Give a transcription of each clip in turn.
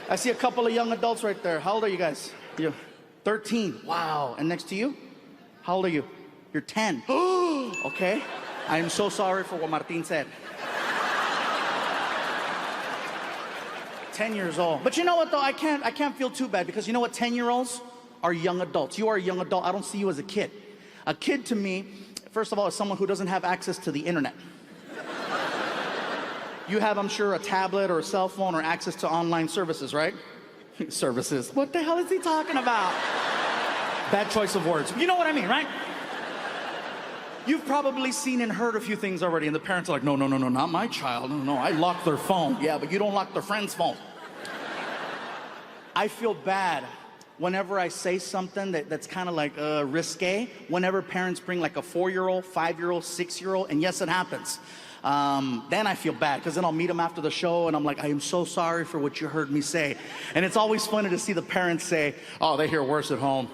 I see a couple of young adults right there. How old are you guys? You 13. Wow. And next to you? How old are you? You're 10. Okay. I am so sorry for what Martin said. 10 years old. But you know what though? I can't feel too bad because you know what? 10-year-olds are young adults. You are a young adult. I don't see you as a kid. A kid to me, first of all, is someone who doesn't have access to the internet. You have, I'm sure, a tablet or a cell phone or access to online services, right? Services. What the hell is he talking about? Bad choice of words. You know what I mean, right? You've probably seen and heard a few things already, and the parents are like, no, not my child. No, I locked their phone. Yeah, but you don't lock their friend's phone. I feel bad whenever I say something that's kind of like risque, whenever parents bring like a 4-year-old, 5-year-old, 6-year-old, and yes, it happens. Then I feel bad because then I'll meet them after the show and I'm like, I am so sorry for what you heard me say. And it's always funny to see the parents say, oh, they hear worse at home.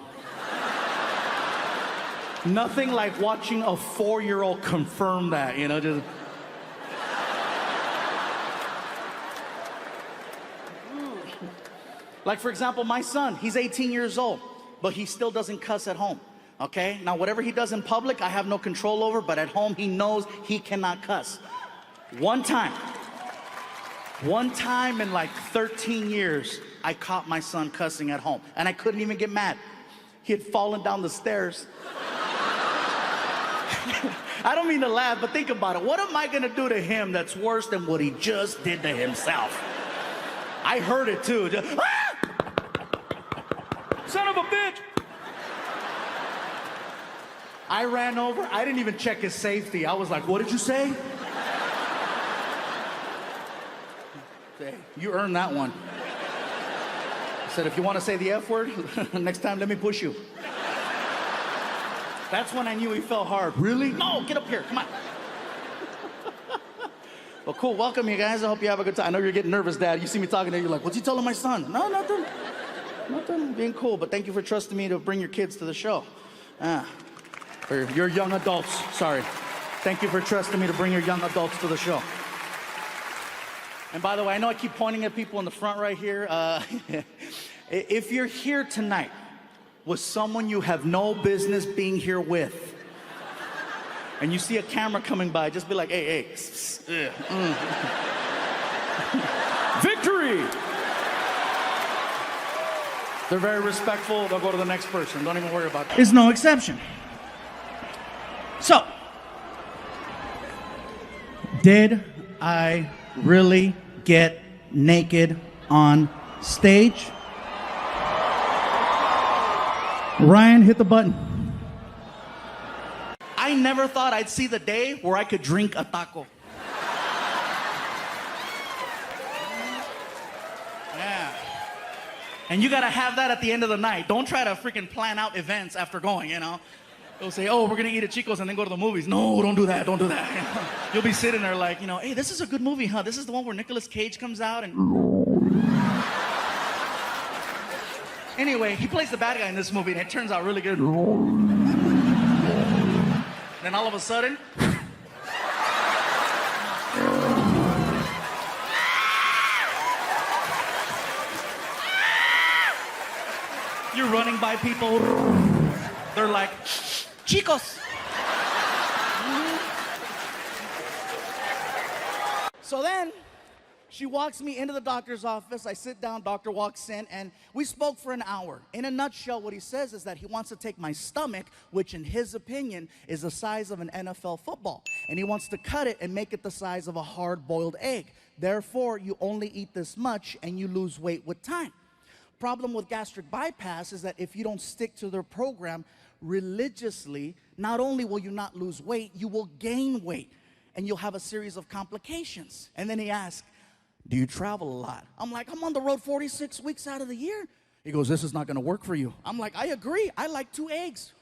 Nothing like watching a 4-year-old confirm that, you know, just. Like, for example, my son, he's 18 years old, but he still doesn't cuss at home, okay? Now, whatever he does in public, I have no control over, but at home, he knows he cannot cuss. One time in like 13 years, I caught my son cussing at home, and I couldn't even get mad. He had fallen down the stairs. I don't mean to laugh, but think about it. What am I gonna do to him that's worse than what he just did to himself? I heard it too. Just, ah! Son of a bitch! I ran over. I didn't even check his safety. I was like, what did you say? Hey, you earned that one. I said, if you want to say the F word, next time let me push you. That's when I knew he fell hard. Really? No, get up here, come on. Well, cool, welcome you guys. I hope you have a good time. I know you're getting nervous, Dad. You see me talking to you, you're like, what's he telling my son? No, nothing. Nothing, being cool, but thank you for trusting me to bring your kids to the show. Or your young adults, sorry. Thank you for trusting me to bring your young adults to the show. And by the way, I know I keep pointing at people in the front right here. If you're here tonight with someone you have no business being here with, and you see a camera coming by, just be like, hey. Victory! They're very respectful. They'll go to the next person. Don't even worry about that. Is no exception. So, did I really get naked on stage? Ryan, hit the button. I never thought I'd see the day where I could drink a taco. Yeah. And you gotta have that at the end of the night. Don't try to freaking plan out events after going, you know. They'll say, oh, we're gonna eat at Chico's and then go to the movies. No, don't do that, don't do that. You'll be sitting there like, you know, hey, this is a good movie, huh? This is the one where Nicolas Cage comes out and... Anyway, he plays the bad guy in this movie and it turns out really good. Then all of a sudden... You're running by people. They're like, Chicos. So then, she walks me into the doctor's office. I sit down, doctor walks in, and we spoke for an hour. In a nutshell, what he says is that he wants to take my stomach, which in his opinion is the size of an NFL football, and he wants to cut it and make it the size of a hard-boiled egg. Therefore, you only eat this much and you lose weight with time. Problem with gastric bypass is that if you don't stick to their program religiously, not only will you not lose weight, you will gain weight, and you'll have a series of complications. And then he asked, do you travel a lot? I'm like, I'm on the road 46 weeks out of the year. He goes, this is not gonna work for you. I'm like, I agree, I like 2 eggs.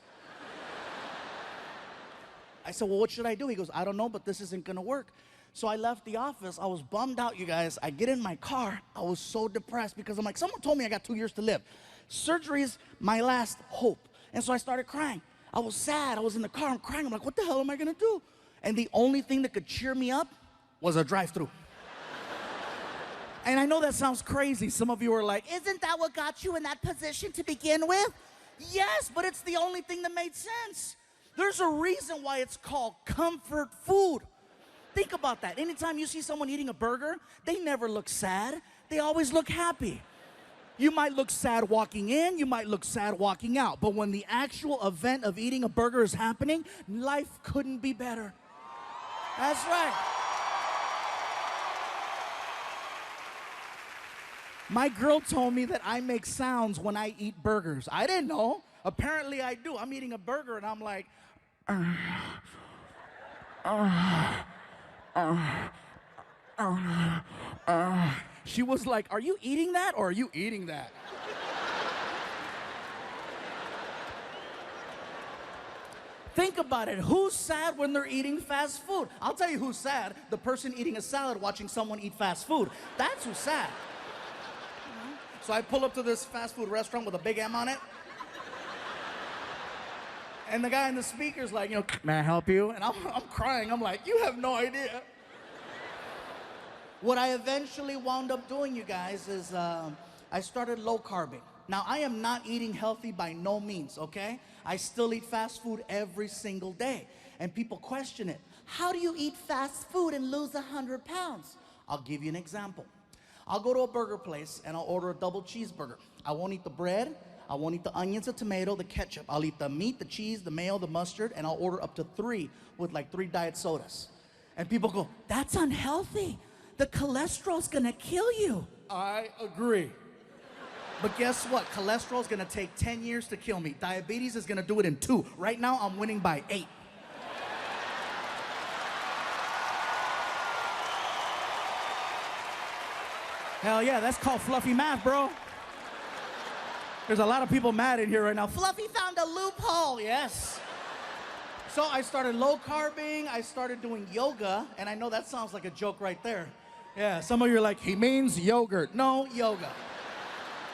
I said, well, what should I do? He goes, I don't know, but this isn't gonna work. So I left the office. I was bummed out, you guys. I get in my car. I was so depressed because I'm like, someone told me I got 2 years to live. Surgery is my last hope. And so I started crying. I was sad. I was in the car. I'm crying. I'm like, what the hell am I going to do? And the only thing that could cheer me up was a drive-thru. And I know that sounds crazy. Some of you are like, isn't that what got you in that position to begin with? Yes, but it's the only thing that made sense. There's a reason why it's called comfort food. Think about that. Anytime you see someone eating a burger, they never look sad. They always look happy. You might look sad walking in, you might look sad walking out, but when the actual event of eating a burger is happening, life couldn't be better. That's right. My girl told me that I make sounds when I eat burgers. I didn't know. Apparently I do. I'm eating a burger and I'm like, She was like, are you eating that or are you eating that? Think about it. Who's sad when they're eating fast food? I'll tell you who's sad. The person eating a salad watching someone eat fast food. That's who's sad. So I pull up to this fast food restaurant with a big M on it. And the guy in the speaker's like, may I help you? And I'm crying. I'm like, you have no idea. What I eventually wound up doing, you guys, is I started low carbing. Now, I am not eating healthy by no means, okay? I still eat fast food every single day. And people question it. How do you eat fast food and lose 100 pounds? I'll give you an example. I'll go to a burger place and I'll order a double cheeseburger. I won't eat the bread. I won't eat the onions, the tomato, the ketchup. I'll eat the meat, the cheese, the mayo, the mustard, and I'll order up to 3 with like 3 diet sodas. And people go, that's unhealthy. The cholesterol's gonna kill you. I agree. But guess what? Cholesterol's gonna take 10 years to kill me. Diabetes is gonna do it in 2. Right now, I'm winning by 8. Hell yeah, that's called fluffy math, bro. There's a lot of people mad in here right now. Fluffy found a loophole, yes. So I started low carbing, I started doing yoga, and I know that sounds like a joke right there. Yeah, some of you are like, he means yogurt. No, yoga.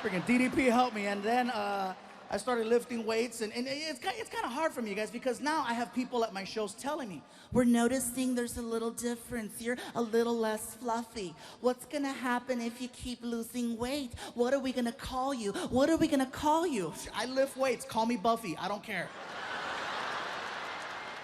Freaking DDP helped me, and then I started lifting weights, and it's kind of hard for me, guys, because now I have people at my shows telling me, we're noticing there's a little difference. You're a little less fluffy. What's going to happen if you keep losing weight? What are we going to call you? What are we going to call you? I lift weights. Call me Buffy. I don't care.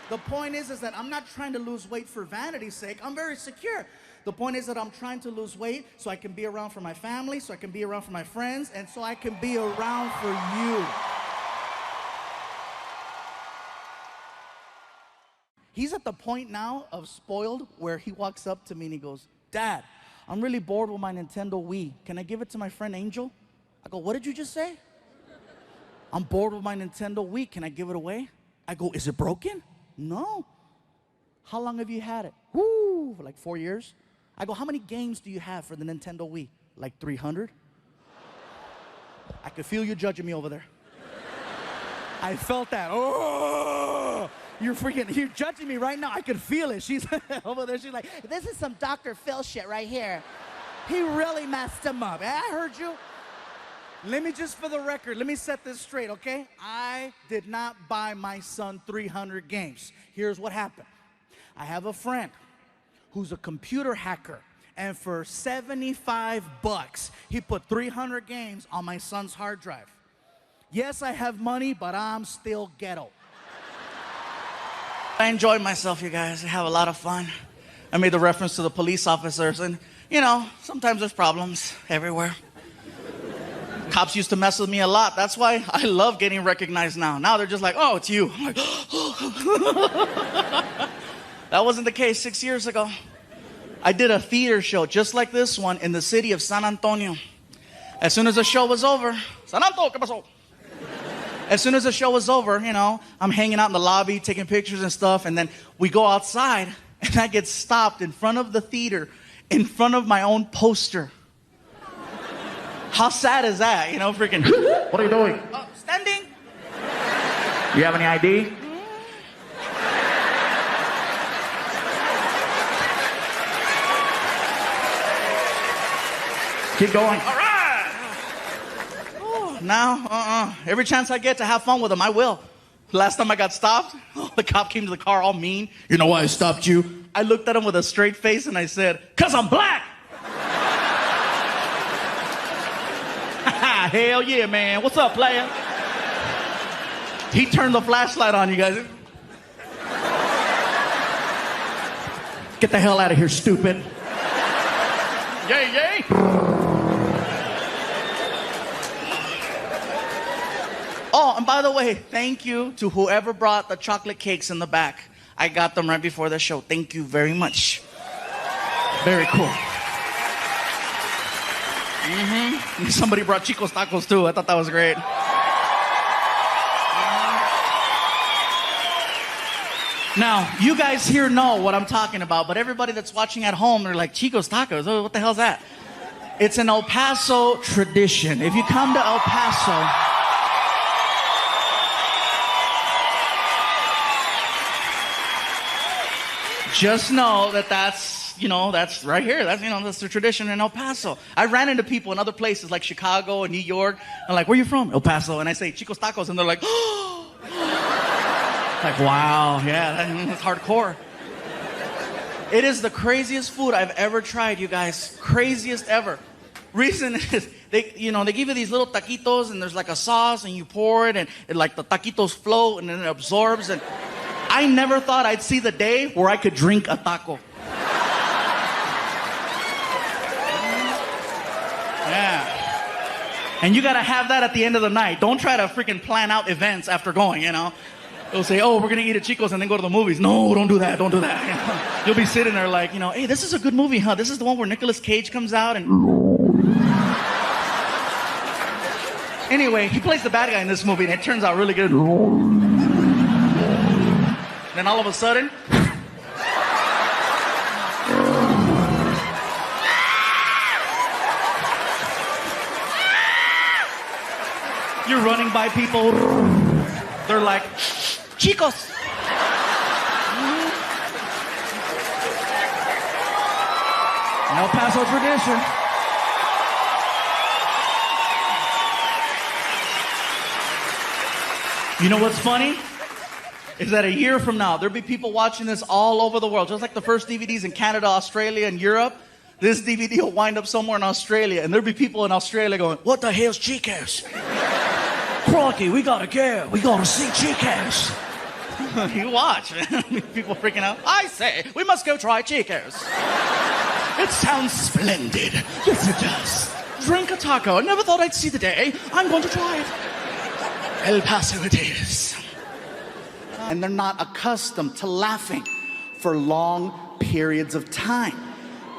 The point is that I'm not trying to lose weight for vanity's sake. I'm very secure. The point is that I'm trying to lose weight so I can be around for my family, so I can be around for my friends, and so I can be around for you. He's at the point now of spoiled where he walks up to me and he goes, Dad, I'm really bored with my Nintendo Wii. Can I give it to my friend Angel? I go, what did you just say? I'm bored with my Nintendo Wii. Can I give it away? I go, is it broken? No. How long have you had it? Woo, for like 4 years. I go, how many games do you have for the Nintendo Wii? Like 300? I could feel you judging me over there. I felt that. Oh, you're judging me right now. I could feel it. She's over there. She's like, this is some Dr. Phil shit right here. He really messed him up. I heard you. Let me just, for the record, let me set this straight, okay? I did not buy my son 300 games. Here's what happened. I have a friend who's a computer hacker, and for $75, he put 300 games on my son's hard drive. Yes, I have money, but I'm still ghetto. I enjoyed myself, you guys. I have a lot of fun. I made the reference to the police officers, and, sometimes there's problems everywhere. Cops used to mess with me a lot. That's why I love getting recognized now. Now they're just like, oh, it's you. I'm like, that wasn't the case 6 years ago. I did a theater show just like this one in the city of San Antonio. As soon as the show was over, San Antonio, ¿qué pasó? As soon as the show was over, I'm hanging out in the lobby, taking pictures and stuff, and then we go outside, and I get stopped in front of the theater, in front of my own poster. How sad is that? Freaking, what are you doing? Standing. You have any ID? Keep going. All right. Now, every chance I get to have fun with them, I will. Last time I got stopped, the cop came to the car all mean. You know why I stopped you? I looked at him with a straight face and I said, 'cause I'm black. guy. Hell yeah, man. What's up, player? He turned the flashlight on, you guys. Get the hell out of here, stupid. Yay, yay. Oh, and by the way, thank you to whoever brought the chocolate cakes in the back. I got them right before the show. Thank you very much. Very cool. Somebody brought Chico's tacos too. I thought that was great. Now, you guys here know what I'm talking about, but everybody that's watching at home, they're like, Chico's tacos? Oh, what the hell's that? It's an El Paso tradition. If you come to El Paso, just know that that's right here. That's the tradition in El Paso. I ran into people in other places like Chicago and New York. I'm like, where you from? El Paso. And I say, Chico's tacos. And they're like, oh. Like, wow, yeah, that's hardcore. It is the craziest food I've ever tried, you guys. Craziest ever. Reason is, they give you these little taquitos and there's like a sauce and you pour it and like the taquitos float and then it absorbs. And I never thought I'd see the day where I could drink a taco. Yeah. And you gotta have that at the end of the night. Don't try to freaking plan out events after going, They'll say, oh, we're gonna eat at Chico's and then go to the movies. No, don't do that. You'll be sitting there like, hey, this is a good movie, huh? This is the one where Nicolas Cage comes out and... Anyway, he plays the bad guy in this movie and it turns out really good. Then all of a sudden... You're running by people. They're like... Chicos. El Paso tradition. You know what's funny? Is that a year from now, there'll be people watching this all over the world. Just like the first DVDs in Canada, Australia, and Europe, this DVD will wind up somewhere in Australia. And there'll be people in Australia going, what the hell's Chicos? Crocky, we gotta go. We gotta see Chicos. You watch, man. People freaking out. I say, we must go try Chico's. It sounds splendid. Yes, it does. Drink a taco. I never thought I'd see the day. I'm going to try it. El Paso it is. And they're not accustomed to laughing for long periods of time.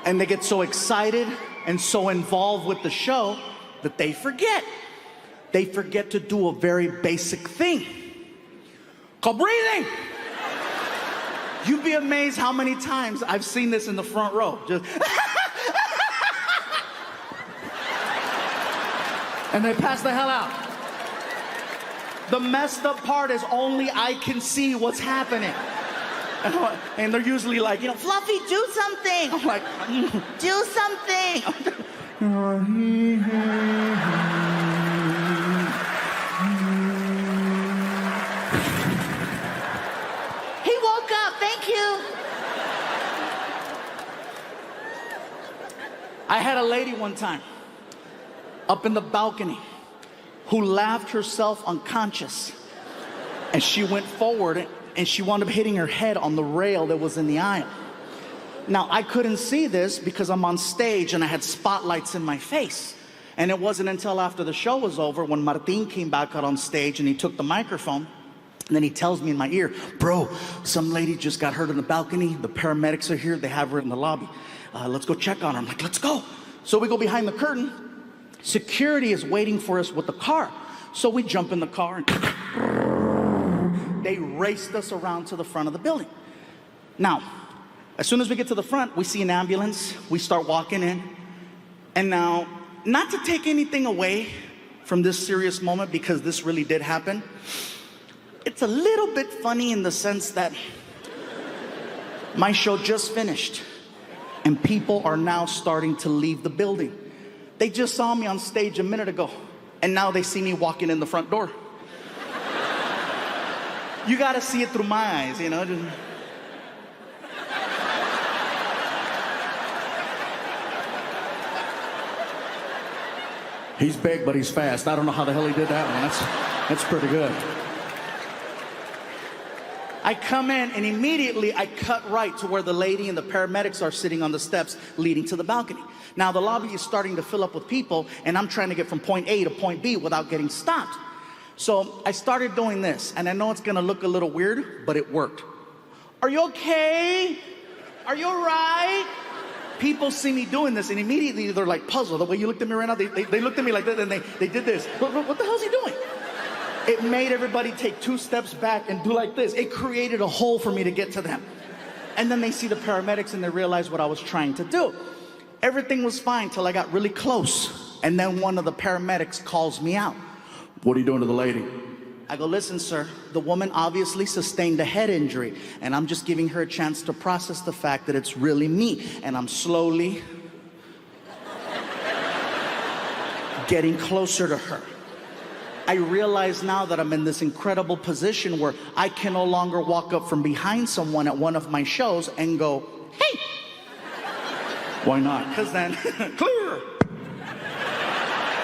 And they get so excited and so involved with the show that they forget. They forget to do a very basic thing. Called breathing. You'd be amazed how many times I've seen this in the front row. Just and they pass the hell out. The messed up part is only I can see what's happening. And they're usually like, Fluffy, do something. I'm like, do something. Thank you. I had a lady one time up in the balcony who laughed herself unconscious. And she went forward and she wound up hitting her head on the rail that was in the aisle. Now, I couldn't see this because I'm on stage and I had spotlights in my face. And it wasn't until after the show was over when Martin came back out on stage and he took the microphone. And then he tells me in my ear, bro, some lady just got hurt on the balcony. The paramedics are here. They have her in the lobby. Let's go check on her. I'm like, let's go. So we go behind the curtain. Security is waiting for us with the car. So we jump in the car and they raced us around to the front of the building. Now, as soon as we get to the front, we see an ambulance. We start walking in. And now, not to take anything away from this serious moment, because this really did happen, it's a little bit funny in the sense that my show just finished and people are now starting to leave the building. They just saw me on stage a minute ago and now they see me walking in the front door. You gotta see it through my eyes, Just... He's big, but he's fast. I don't know how the hell he did that one. That's pretty good. I come in and immediately I cut right to where the lady and the paramedics are sitting on the steps leading to the balcony. Now the lobby is starting to fill up with people and I'm trying to get from point A to point B without getting stopped. So I started doing this, and I know it's gonna look a little weird, but it worked. Are you okay? Are you all right? People see me doing this and immediately they're like puzzled. The way you looked at me right now, they looked at me like that and they did this. What the hell is he doing? It made everybody take 2 steps back and do like this. It created a hole for me to get to them. And then they see the paramedics and they realize what I was trying to do. Everything was fine till I got really close. And then one of the paramedics calls me out. What are you doing to the lady? I go, listen, sir, the woman obviously sustained a head injury, and I'm just giving her a chance to process the fact that it's really me, and I'm slowly getting closer to her. I realize now that I'm in this incredible position where I can no longer walk up from behind someone at one of my shows and go, hey! Why not? Because then, clear!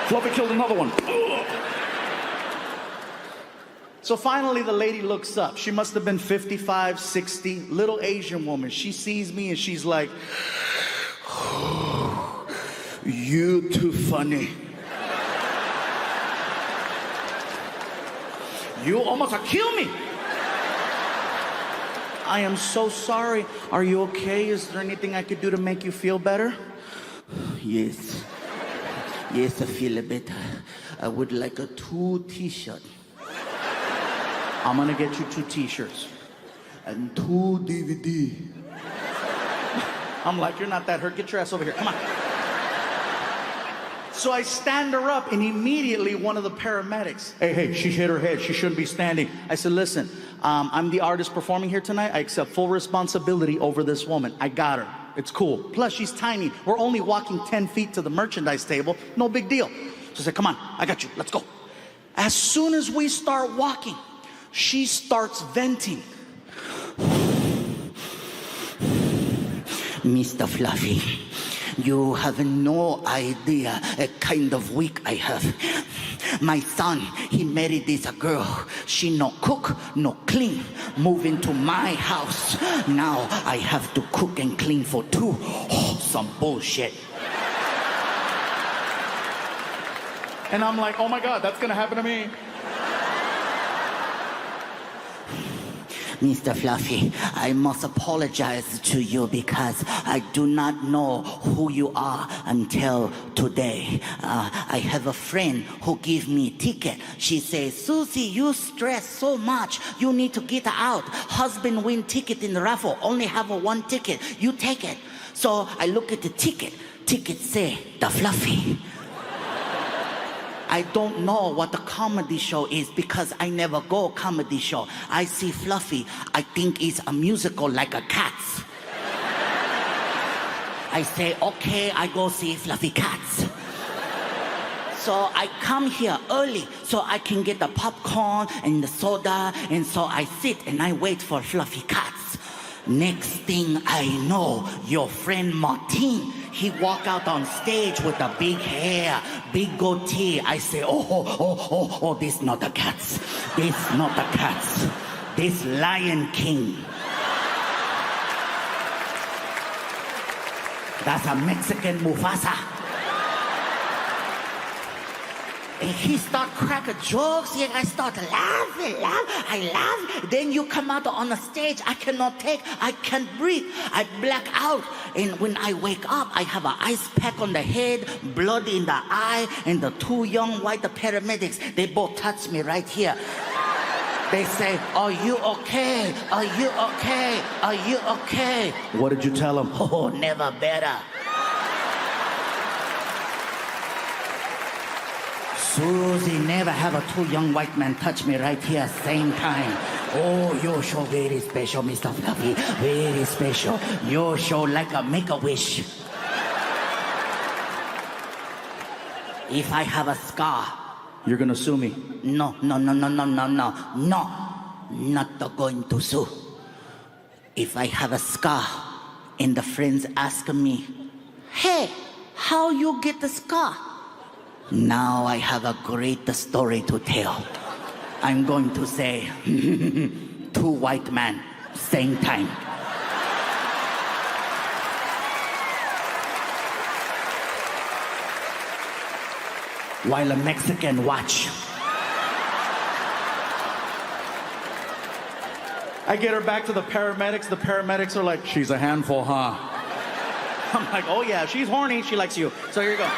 Fluffy killed another one. So finally the lady looks up. She must have been 55, 60, little Asian woman. She sees me and she's like, oh, you too funny. You almost killed me. I am so sorry. Are you okay? Is there anything I could do to make you feel better? Yes. Yes, I feel better. I would like a 2 t-shirt. I'm gonna get you 2 t-shirts and 2 DVD. I'm like, you're not that hurt. Get your ass over here. Come on. So I stand her up and immediately one of the paramedics, hey, she hit her head. She shouldn't be standing. I said, listen, I'm the artist performing here tonight. I accept full responsibility over this woman. I got her. It's cool. Plus, she's tiny. We're only walking 10 feet to the merchandise table. No big deal. So I said, come on, I got you. Let's go. As soon as we start walking, she starts venting. Mr. Fluffy, you have no idea a kind of week I have. My son, he married this girl. She no cook, no clean. Move into my house. Now I have to cook and clean for 2. Oh, some bullshit. And I'm like, oh my God, that's gonna happen to me. Mr. Fluffy, I must apologize to you because I do not know who you are until today. I have a friend who gave me a ticket. She says, Susie, you stress so much. You need to get out. Husband win ticket in the raffle. Only have 1 ticket. You take it. So I look at the ticket. Ticket say, the Fluffy. I don't know what the comedy show is because I never go comedy show. I see Fluffy. I think it's a musical like a Cats. I say, okay, I go see Fluffy Cats. So I come here early so I can get the popcorn and the soda, and so I sit and I wait for Fluffy Cats. Next thing I know, your friend Martin, he walk out on stage with the big hair, big goatee. I say, oh, this not the Cats. This not the Cats. This Lion King. That's a Mexican Mufasa. And he start cracking jokes, and I start laughing. I laugh. Then you come out on the stage. I cannot take, I can't breathe. I black out. And when I wake up, I have an ice pack on the head, blood in the eye, and the 2 young white paramedics, they both touch me right here. They say, are you okay? Are you okay? Are you okay? What did you tell them? Oh, never better. Susie, never have 2 young white men touch me right here same time. Oh, your show very special, Mr. Fluffy. Very special. Your show like a Make-A-Wish. If I have a scar, you're gonna sue me. No. Not going to sue. If I have a scar and the friends ask me, hey, how you get the scar? Now I have a great story to tell. I'm going to say, two white men, same time. While a Mexican watch. I get her back to the paramedics. The paramedics are like, she's a handful, huh? I'm like, oh yeah, she's horny. She likes you. So here you go.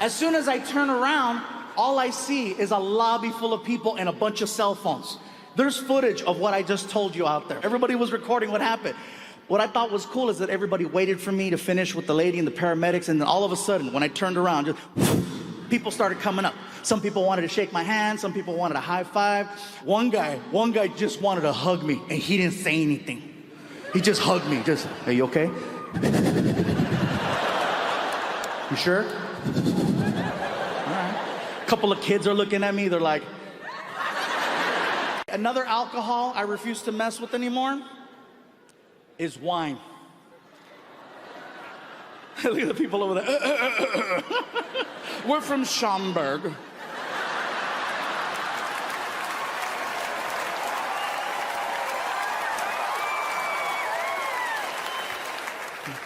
As soon as I turn around, all I see is a lobby full of people and a bunch of cell phones. There's footage of what I just told you out there. Everybody was recording what happened. What I thought was cool is that everybody waited for me to finish with the lady and the paramedics, and then all of a sudden, when I turned around, just people started coming up. Some people wanted to shake my hand, some people wanted a high five. One guy just wanted to hug me, and he didn't say anything. He just hugged me, just, are you okay? You sure? All right. A couple of kids are looking at me, they're like. Another alcohol I refuse to mess with anymore is wine. Look at the people over there. We're from Schaumburg.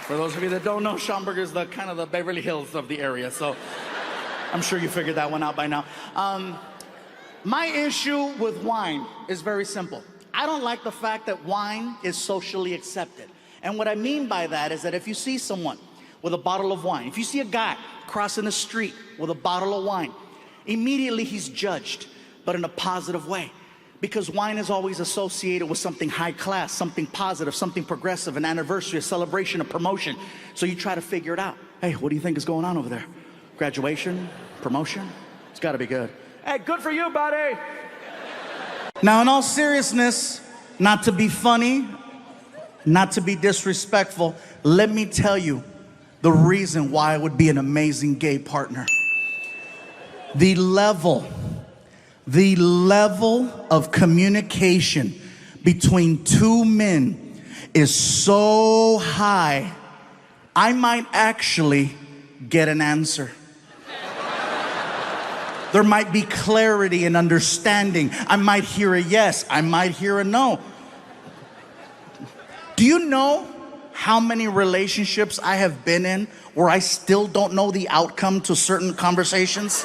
For those of you that don't know, Schaumburg is the kind of the Beverly Hills of the area, so I'm sure you figured that one out by now. My issue with wine is very simple. I don't like the fact that wine is socially accepted. And what I mean by that is that if you see someone with a bottle of wine, if you see a guy crossing the street with a bottle of wine, immediately he's judged, but in a positive way. Because wine is always associated with something high class, something positive, something progressive, an anniversary, a celebration, a promotion. So you try to figure it out. Hey, what do you think is going on over there? Graduation? Promotion? It's gotta be good. Hey, good for you, buddy. Now, in all seriousness, not to be funny, not to be disrespectful, let me tell you the reason why I would be an amazing gay partner. The level of communication between two men is so high, I might actually get an answer. There might be clarity and understanding. I might hear a yes, I might hear a no. Do you know how many relationships I have been in where I still don't know the outcome to certain conversations?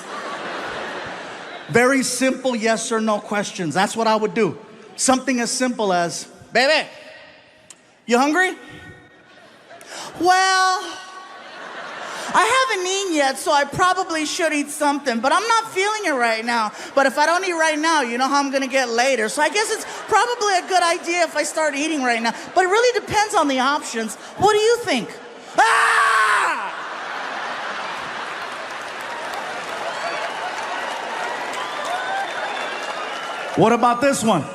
Very simple yes or no questions. That's what I would do. Something as simple as, baby, you hungry? Well, I haven't eaten yet, so I probably should eat something, but I'm not feeling it right now. But if I don't eat right now, you know how I'm gonna get later. So I guess it's probably a good idea if I start eating right now. But it really depends on the options. What do you think? Ah! What about this one?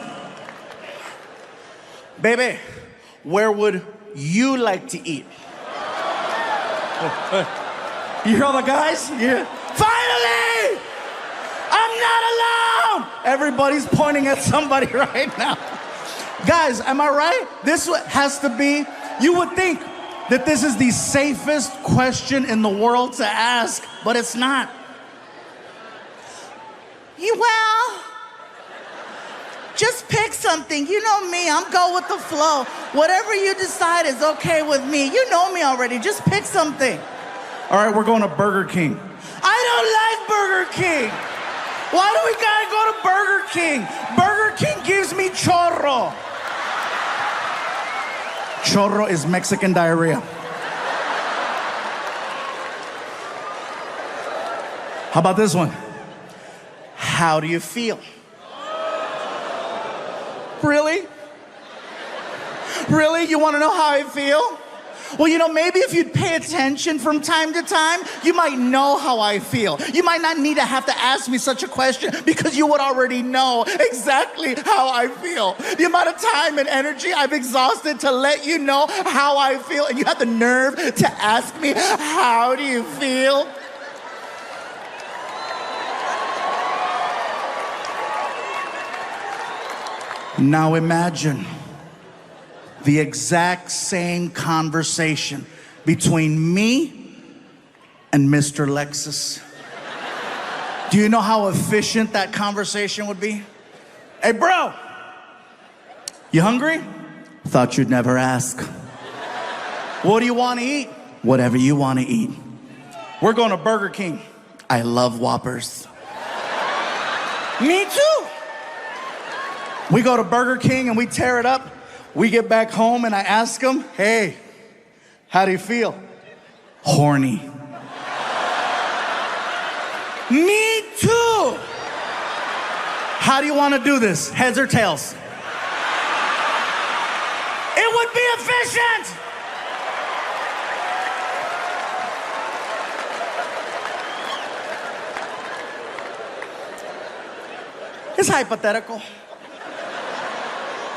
Baby, where would you like to eat? You hear all the guys? Yeah. Finally! I'm not alone! Everybody's pointing at somebody right now. Guys, am I right? This has to be, you would think that this is the safest question in the world to ask, but it's not. Well, just pick something. You know me, I'm go with the flow. Whatever you decide is okay with me. You know me already, just pick something. All right, we're going to Burger King. I don't like Burger King. Why do we gotta go to Burger King? Burger King gives me chorro. Chorro is Mexican diarrhea. How about this one? How do you feel? Really? Really? You want to know how I feel? Well, you know, maybe if you'd pay attention from time to time, you might know how I feel. You might not need to have to ask me such a question because you would already know exactly how I feel. The amount of time and energy I've exhausted to let you know how I feel, and you have the nerve to ask me, how do you feel? Now imagine the exact same conversation between me and Mr. Lexus. Do you know how efficient that conversation would be? Hey, bro, you hungry? Thought you'd never ask. What do you want to eat? Whatever you want to eat. We're going to Burger King. I love Whoppers. Me too. We go to Burger King and we tear it up. We get back home and I ask him, hey, how do you feel? Horny. Me too. How do you want to do this? Heads or tails? It would be efficient. It's hypothetical.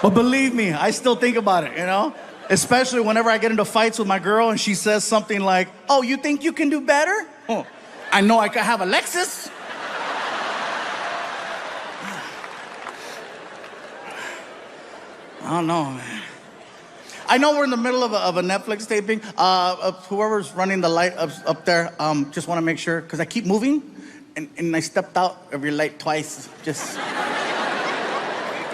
But believe me, I still think about it, you know? Especially whenever I get into fights with my girl and she says something like, oh, you think you can do better? Oh, I know I could have a Lexus. I don't know, man. I know we're in the middle of a Netflix taping. Whoever's running the light up there, just want to make sure, because I keep moving, and I stepped out of your light twice. Just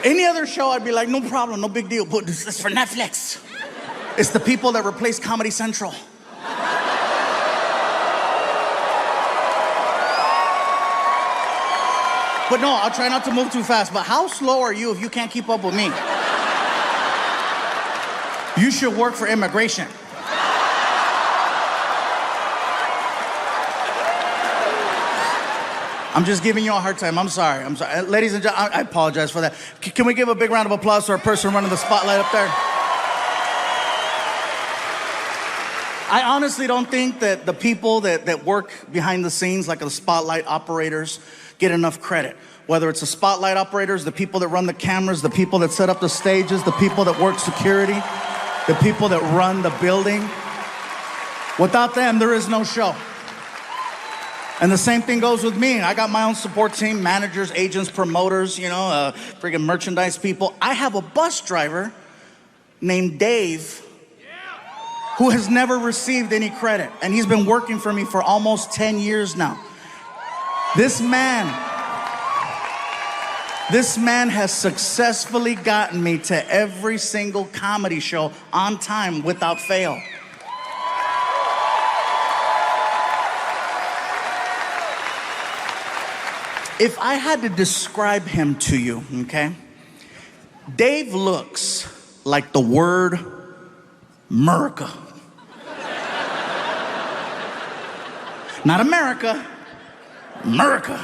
any other show, I'd be like, no problem, no big deal. But this is for Netflix. It's the people that replaced Comedy Central. But no, I'll try not to move too fast. But how slow are you if you can't keep up with me? You should work for immigration. I'm just giving you a hard time. I'm sorry. Ladies and gentlemen, I apologize for that. Can we give a big round of applause to our person running the spotlight up there? I honestly don't think that the people that work behind the scenes, like the spotlight operators, get enough credit. Whether it's the spotlight operators, the people that run the cameras, the people that set up the stages, the people that work security, the people that run the building. Without them, there is no show. And the same thing goes with me. I got my own support team, managers, agents, promoters, you know, friggin' merchandise people. I have a bus driver named Dave who has never received any credit. And he's been working for me for almost 10 years now. This man has successfully gotten me to every single comedy show on time without fail. If I had to describe him to you, okay? Dave looks like the word America. Not America, America.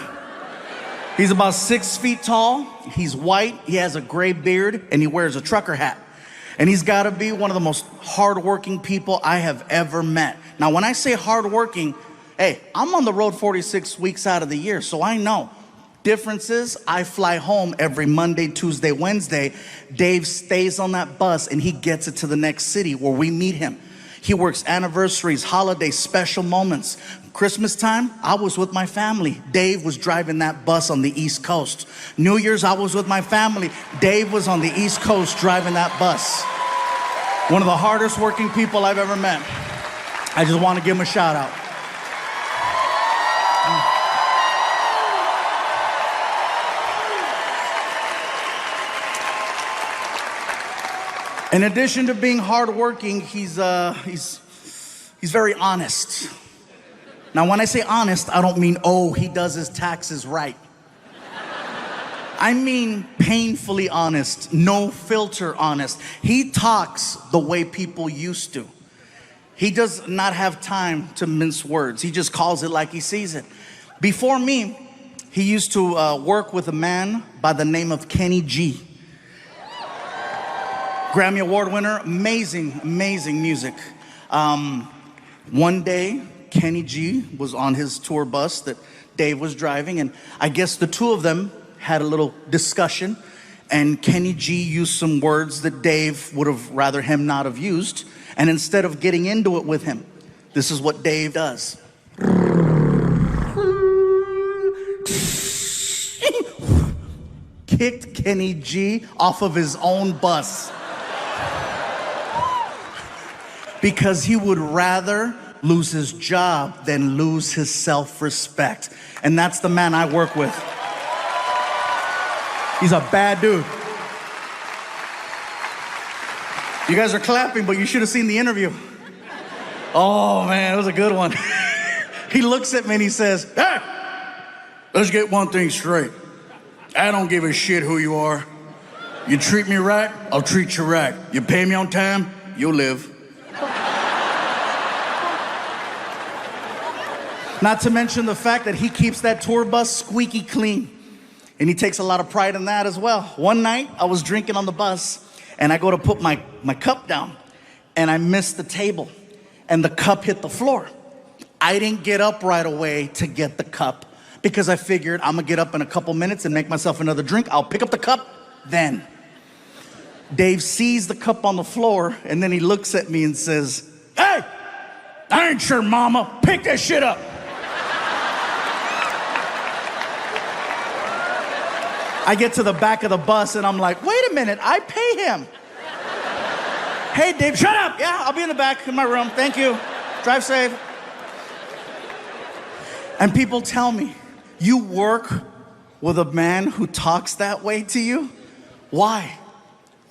He's about 6 feet tall, he's white, he has a gray beard, and he wears a trucker hat. And he's gotta be one of the most hardworking people I have ever met. Now, when I say hardworking, hey, I'm on the road 46 weeks out of the year, so I know. Difference is, I fly home every Monday, Tuesday, Wednesday. Dave stays on that bus and he gets it to the next city where we meet him. He works anniversaries, holidays, special moments. Christmas time, I was with my family. Dave was driving that bus on the East Coast. New Year's, I was with my family. Dave was on the East Coast driving that bus. One of the hardest working people I've ever met. I just want to give him a shout out. In addition to being hardworking, he's very honest. Now, when I say honest, I don't mean, oh, he does his taxes right. I mean painfully honest, no filter honest. He talks the way people used to. He does not have time to mince words. He just calls it like he sees it. Before me, he used to work with a man by the name of Kenny G. Grammy Award winner, amazing, amazing music. One day, Kenny G was on his tour bus that Dave was driving, and I guess the two of them had a little discussion, and Kenny G used some words that Dave would have rather him not have used, and instead of getting into it with him, this is what Dave does. Kicked Kenny G off of his own bus. Because he would rather lose his job, then lose his self-respect. And that's the man I work with. He's a bad dude. You guys are clapping, but you should have seen the interview. Oh man, it was a good one. He looks at me and he says, "Hey, let's get one thing straight. I don't give a shit who you are. You treat me right, I'll treat you right. You pay me on time, you'll live." Not to mention the fact that he keeps that tour bus squeaky clean. And he takes a lot of pride in that as well. One night, I was drinking on the bus, and I go to put my cup down, and I missed the table, and the cup hit the floor. I didn't get up right away to get the cup, because I figured I'm gonna get up in a couple minutes and make myself another drink. I'll pick up the cup then. Dave sees the cup on the floor, and then he looks at me and says, "Hey, I ain't your mama. Pick that shit up." I get to the back of the bus and I'm like, wait a minute, I pay him. "Hey, Dave, shut up. Yeah, I'll be in the back in my room. Thank you. Drive safe." And people tell me, you work with a man who talks that way to you? Why?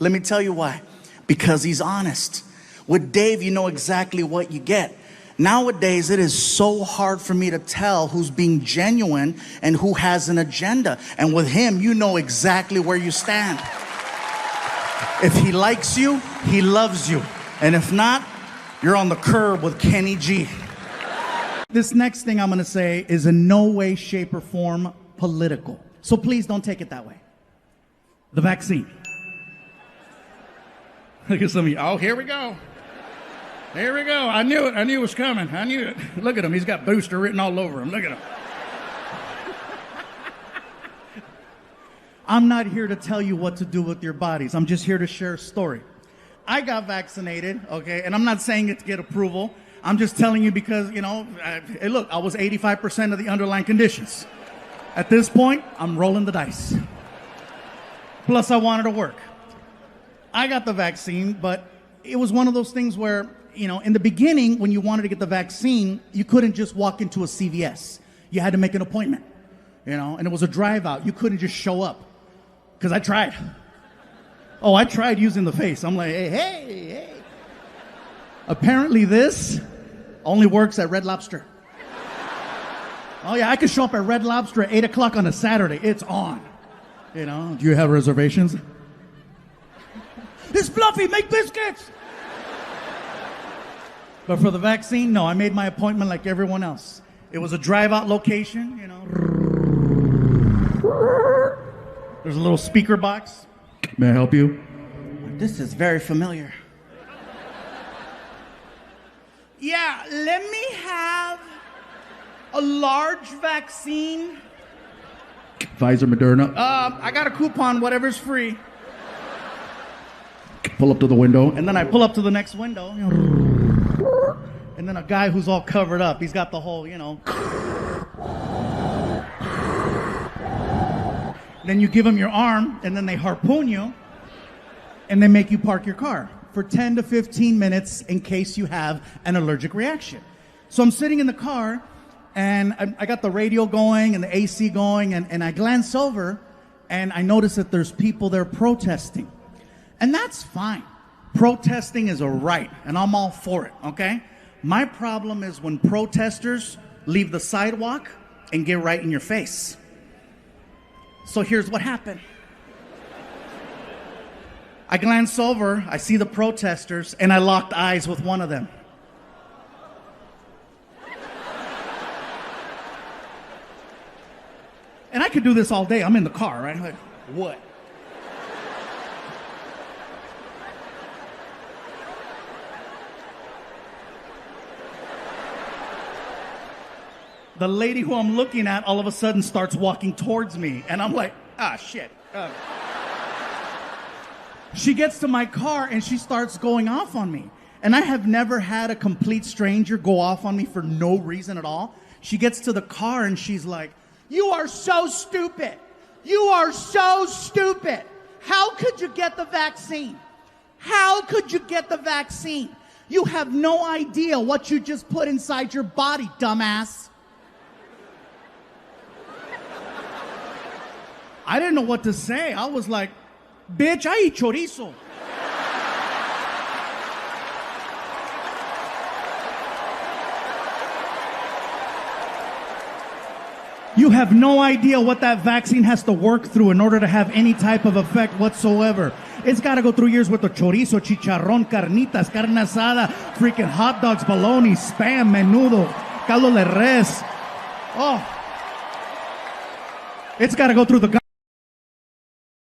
Let me tell you why. Because he's honest. With Dave, you know exactly what you get. Nowadays, it is so hard for me to tell who's being genuine and who has an agenda. And with him, you know exactly where you stand. If he likes you, he loves you. And if not, you're on the curb with Kenny G. This next thing I'm gonna say is in no way, shape, or form political. So please don't take it that way. The vaccine. Look at some of you. Oh, here we go. Here we go. I knew it. I knew it was coming. I knew it. Look at him. He's got booster written all over him. Look at him. I'm not here to tell you what to do with your bodies. I'm just here to share a story. I got vaccinated, okay, and I'm not saying it to get approval. I'm just telling you because, you know, hey, look, I was 85% of the underlying conditions. At this point, I'm rolling the dice. Plus, I wanted to work. I got the vaccine, but it was one of those things where, you know, in the beginning, when you wanted to get the vaccine, you couldn't just walk into a CVS. You had to make an appointment, you know, and it was a drive out. You couldn't just show up, because I tried. Oh, I tried using the face. I'm like, hey. Apparently this only works at Red Lobster. Oh yeah, I could show up at Red Lobster at 8 o'clock on a Saturday. It's on. You know, do you have reservations? It's fluffy, make biscuits. But for the vaccine, no, I made my appointment like everyone else. It was a drive-out location, you know. There's a little speaker box. May I help you? This is very familiar. Yeah, let me have a large vaccine. Pfizer, Moderna. I got a coupon, whatever's free. Pull up to the window. And then I pull up to the next window. And then a guy who's all covered up, he's got the whole, you know. Then you give him your arm, and then they harpoon you, and they make you park your car for 10 to 15 minutes in case you have an allergic reaction. So I'm sitting in the car, and I got the radio going and the AC going, and I glance over, and I notice that there's people there protesting. And that's fine. Protesting is a right, and I'm all for it, okay? My problem is when protesters leave the sidewalk and get right in your face. So here's what happened. I glance over, I see the protesters, and I locked eyes with one of them. And I could do this all day. I'm in the car, right? Like, what? The lady who I'm looking at all of a sudden starts walking towards me, and I'm like, ah, shit. She gets to my car, and she starts going off on me. And I have never had a complete stranger go off on me for no reason at all. She gets to the car, and she's like, "You are so stupid. You are so stupid. How could you get the vaccine? How could you get the vaccine? You have no idea what you just put inside your body, dumbass. I didn't know what to say. I was like, bitch, I eat chorizo. You have no idea what that vaccine has to work through in order to have any type of effect whatsoever. It's got to go through years with the chorizo, chicharrón, carnitas, carne asada, freaking hot dogs, bologna, spam, menudo, caldo de res. Oh. It's got to go through the